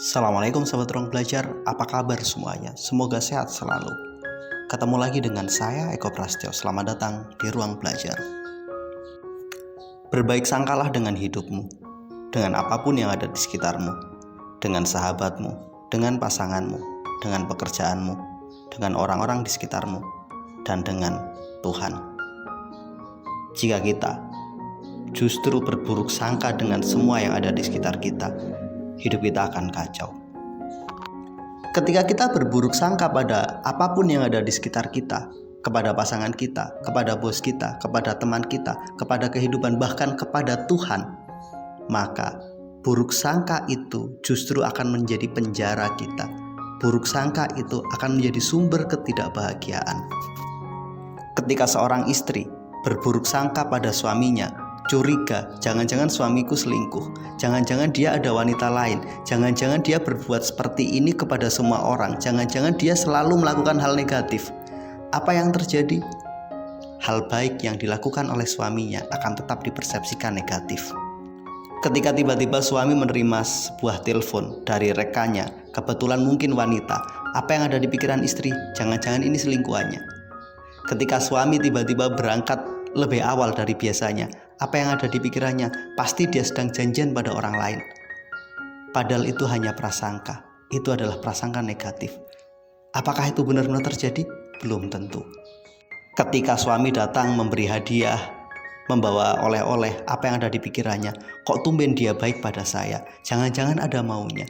Assalamualaikum sahabat ruang belajar, apa kabar semuanya? Semoga sehat selalu. Ketemu lagi dengan saya Eko Prasetyo, selamat datang di ruang belajar. Berbaik sangkalah dengan hidupmu, dengan apapun yang ada di sekitarmu, dengan sahabatmu, dengan pasanganmu, dengan pekerjaanmu, dengan orang-orang di sekitarmu, dan dengan Tuhan. Jika kita justru berburuk sangka dengan semua yang ada di sekitar kita, hidup kita akan kacau. Ketika kita berburuk sangka pada apapun yang ada di sekitar kita, kepada pasangan kita, kepada bos kita, kepada teman kita, kepada kehidupan, bahkan kepada Tuhan, maka buruk sangka itu justru akan menjadi penjara kita. Buruk sangka itu akan menjadi sumber ketidakbahagiaan. Ketika seorang istri berburuk sangka pada suaminya, curiga, jangan-jangan suamiku selingkuh, jangan-jangan dia ada wanita lain, jangan-jangan dia berbuat seperti ini kepada semua orang, jangan-jangan dia selalu melakukan hal negatif. Apa yang terjadi? Hal baik yang dilakukan oleh suaminya akan tetap dipersepsikan negatif. Ketika tiba-tiba suami menerima sebuah telepon dari rekannya, kebetulan mungkin wanita, apa yang ada di pikiran istri? Jangan-jangan ini selingkuhannya. Ketika suami tiba-tiba berangkat lebih awal dari biasanya, apa yang ada di pikirannya? Pasti dia sedang janjian pada orang lain. Padahal itu hanya prasangka. Itu adalah prasangka negatif. Apakah itu benar-benar terjadi? Belum tentu. Ketika suami datang memberi hadiah, membawa oleh-oleh, apa yang ada di pikirannya? Kok tumben dia baik pada saya? Jangan-jangan ada maunya.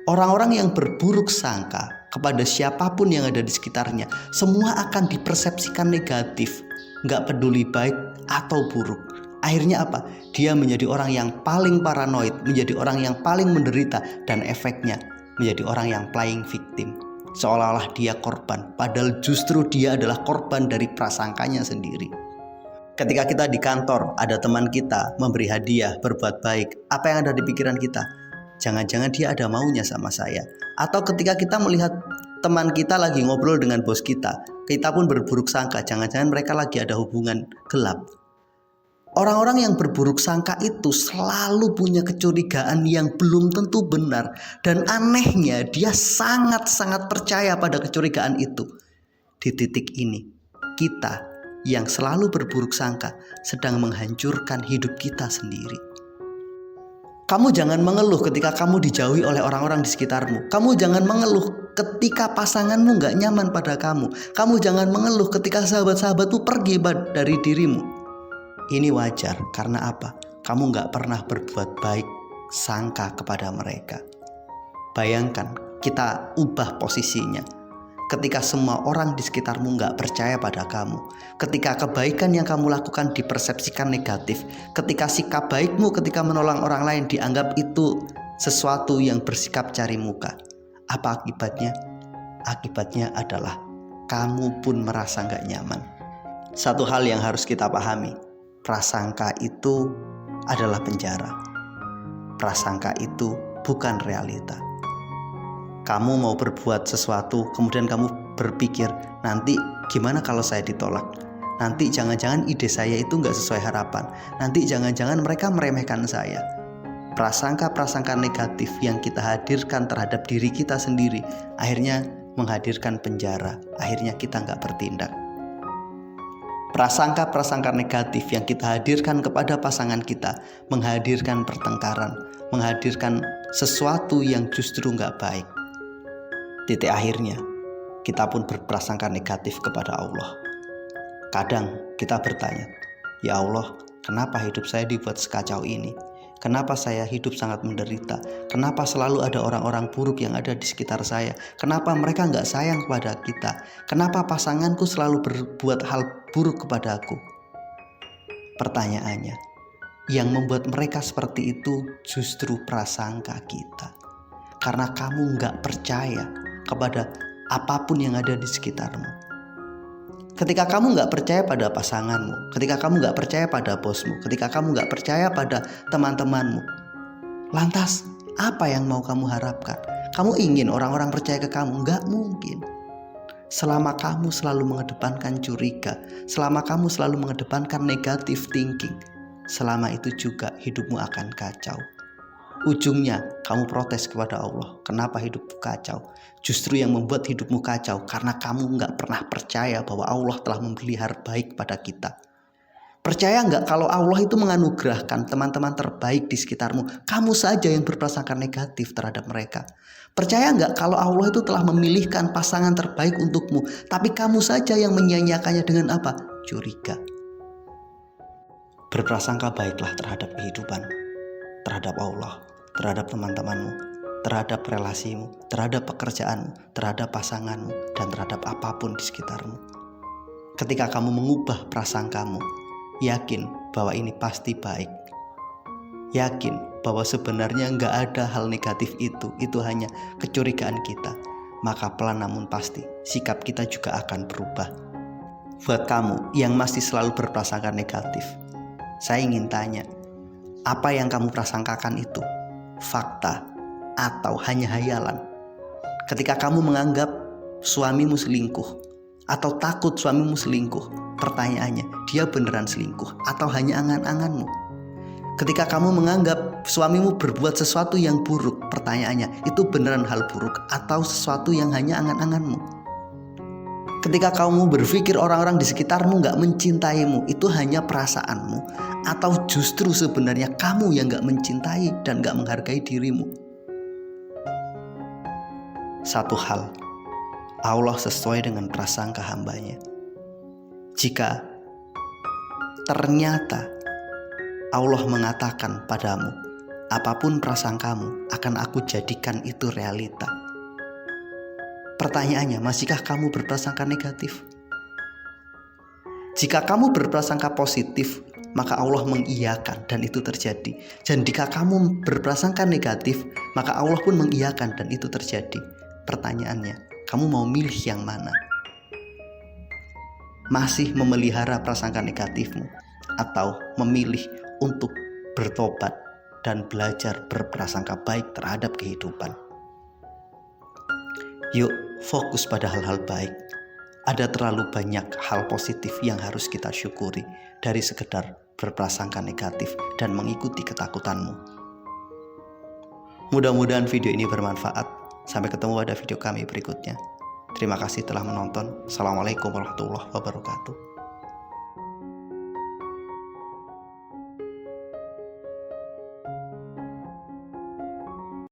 Orang-orang yang berburuk sangka kepada siapapun yang ada di sekitarnya, semua akan dipersepsikan negatif. Nggak peduli baik atau buruk. Akhirnya apa? Dia menjadi orang yang paling paranoid, menjadi orang yang paling menderita, dan efeknya menjadi orang yang playing victim. Seolah-olah dia korban, padahal justru dia adalah korban dari prasangkanya sendiri. Ketika kita di kantor, ada teman kita memberi hadiah, berbuat baik, apa yang ada di pikiran kita? Jangan-jangan dia ada maunya sama saya. Atau ketika kita melihat teman kita lagi ngobrol dengan bos kita pun berburuk sangka, jangan-jangan mereka lagi ada hubungan gelap. Orang-orang yang berburuk sangka itu selalu punya kecurigaan yang belum tentu benar. Dan anehnya dia sangat-sangat percaya pada kecurigaan itu. Di titik ini, kita yang selalu berburuk sangka sedang menghancurkan hidup kita sendiri. Kamu jangan mengeluh ketika kamu dijauhi oleh orang-orang di sekitarmu. Kamu jangan mengeluh ketika pasanganmu gak nyaman pada kamu. Kamu jangan mengeluh ketika sahabat-sahabatmu pergi dari dirimu. Ini wajar, karena apa? Kamu gak pernah berbuat baik sangka kepada mereka. Bayangkan, kita ubah posisinya. Ketika semua orang di sekitarmu gak percaya pada kamu, ketika kebaikan yang kamu lakukan dipersepsikan negatif, ketika sikap baikmu ketika menolong orang lain dianggap itu sesuatu yang bersikap cari muka, apa akibatnya? Akibatnya adalah kamu pun merasa gak nyaman. Satu hal yang harus kita pahami, prasangka itu adalah penjara. Prasangka itu bukan realita. Kamu mau berbuat sesuatu, kemudian kamu berpikir, nanti gimana kalau saya ditolak? Nanti jangan-jangan ide saya itu nggak sesuai harapan. Nanti jangan-jangan mereka meremehkan saya. Prasangka-prasangka negatif yang kita hadirkan terhadap diri kita sendiri, akhirnya menghadirkan penjara. Akhirnya kita nggak bertindak. Prasangka-prasangka negatif yang kita hadirkan kepada pasangan kita, menghadirkan pertengkaran, menghadirkan sesuatu yang justru nggak baik. Titik akhirnya, kita pun berprasangka negatif kepada Allah. Kadang kita bertanya, ya Allah, kenapa hidup saya dibuat sekacau ini? Kenapa saya hidup sangat menderita? Kenapa selalu ada orang-orang buruk yang ada di sekitar saya? Kenapa mereka nggak sayang kepada kita? Kenapa pasanganku selalu berbuat hal buruk kepada aku? Pertanyaannya, yang membuat mereka seperti itu justru prasangka kita. Karena kamu nggak percaya kepada apapun yang ada di sekitarmu. Ketika kamu gak percaya pada pasanganmu, ketika kamu gak percaya pada bosmu, ketika kamu gak percaya pada teman-temanmu, lantas apa yang mau kamu harapkan? Kamu ingin orang-orang percaya ke kamu? Gak mungkin. Selama kamu selalu mengedepankan curiga, selama kamu selalu mengedepankan negative thinking, selama itu juga hidupmu akan kacau. Ujungnya kamu protes kepada Allah. Kenapa hidupku kacau? Justru yang membuat hidupmu kacau karena kamu nggak pernah percaya bahwa Allah telah memberi hal baik pada kita. Percaya nggak kalau Allah itu menganugerahkan teman-teman terbaik di sekitarmu, kamu saja yang berprasangka negatif terhadap mereka. Percaya nggak kalau Allah itu telah memilihkan pasangan terbaik untukmu, tapi kamu saja yang menyia-nyiakannya dengan apa? Curiga. Berprasangka baiklah terhadap kehidupan, terhadap Allah, terhadap teman-temanmu, terhadap relasimu, terhadap pekerjaanmu, terhadap pasanganmu, dan terhadap apapun di sekitarmu. Ketika kamu mengubah prasangkamu, yakin bahwa ini pasti baik. Yakin bahwa sebenarnya nggak ada hal negatif itu hanya kecurigaan kita. Maka pelan namun pasti sikap kita juga akan berubah. Buat kamu yang masih selalu berprasangka negatif, saya ingin tanya, apa yang kamu prasangkakan itu fakta atau hanya hayalan? Ketika kamu menganggap suamimu selingkuh atau takut suamimu selingkuh, pertanyaannya, dia beneran selingkuh atau hanya angan-anganmu? Ketika kamu menganggap suamimu berbuat sesuatu yang buruk, pertanyaannya, itu beneran hal buruk atau sesuatu yang hanya angan-anganmu? Ketika kamu berpikir orang-orang di sekitarmu gak mencintaimu, itu hanya perasaanmu atau justru sebenarnya kamu yang gak mencintai dan gak menghargai dirimu? Satu hal, Allah sesuai dengan prasangka hambanya. Jika ternyata Allah mengatakan padamu, apapun prasangkamu akan aku jadikan itu realita. Pertanyaannya, masihkah kamu berprasangka negatif? Jika kamu berprasangka positif, maka Allah mengiyakan dan itu terjadi. Dan jika kamu berprasangka negatif, maka Allah pun mengiyakan dan itu terjadi. Pertanyaannya, kamu mau milih yang mana? Masih memelihara prasangka negatifmu atau memilih untuk bertobat dan belajar berprasangka baik terhadap kehidupan? Yuk, fokus pada hal-hal baik. Ada terlalu banyak hal positif yang harus kita syukuri dari sekedar berprasangka negatif dan mengikuti ketakutanmu. Mudah-mudahan video ini bermanfaat. Sampai ketemu pada video kami berikutnya. Terima kasih telah menonton. Assalamualaikum warahmatullahi wabarakatuh.